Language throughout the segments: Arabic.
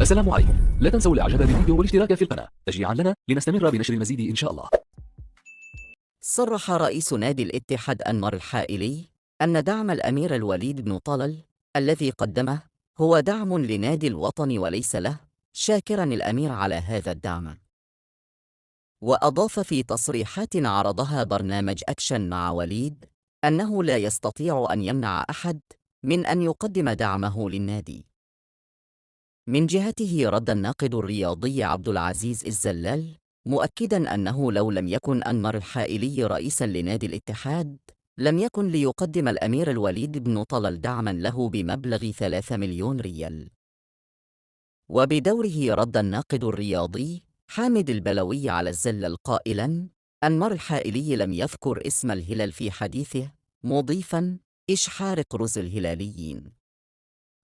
السلام عليكم. لا تنسوا الاعجاب بالفيديو والاشتراك في القناة تشجيعا لنا لنستمر بنشر المزيد إن شاء الله. صرح رئيس نادي الاتحاد أنمر الحائلي أن دعم الأمير الوليد بن طلال الذي قدمه هو دعم لنادي الوطن وليس له، شاكرا الأمير على هذا الدعم. وأضاف في تصريحات عرضها برنامج أكشن مع وليد أنه لا يستطيع أن يمنع أحد من أن يقدم دعمه للنادي. من جهته رد الناقد الرياضي عبد العزيز الزلال مؤكدا أنه لو لم يكن أنمر الحائلي رئيسا لنادي الاتحاد لم يكن ليقدم الأمير الوليد بن طلال دعما له بمبلغ 3 مليون ريال. وبدوره رد الناقد الرياضي حامد البلوي على الزلال قائلا أنمر الحائلي لم يذكر اسم الهلال في حديثه، مضيفا إيش حارق رز الهلاليين.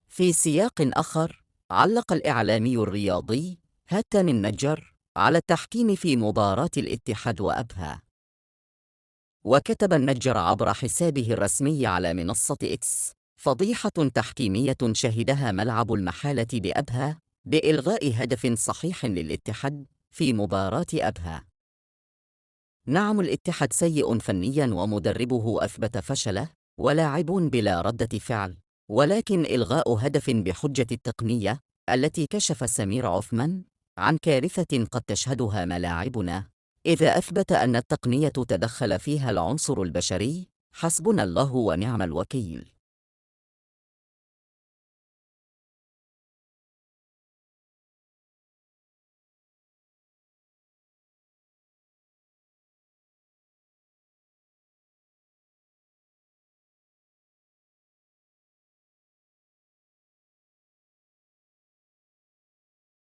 في سياق آخر علق الإعلامي الرياضي هاتان النجار على التحكيم في مباراة الاتحاد وأبها. وكتب النجار عبر حسابه الرسمي على منصة إكس: فضيحة تحكيمية شهدها ملعب المحالة بأبها بإلغاء هدف صحيح للاتحاد في مباراة أبها. نعم، الاتحاد سيء فنيا ومدربه أثبت فشله ولاعبون بلا ردة فعل، ولكن إلغاء هدف بحجة التقنية التي كشف سمير عثمان عن كارثة قد تشهدها ملاعبنا إذا أثبت أن التقنية تدخل فيها العنصر البشري، حسبنا الله ونعم الوكيل.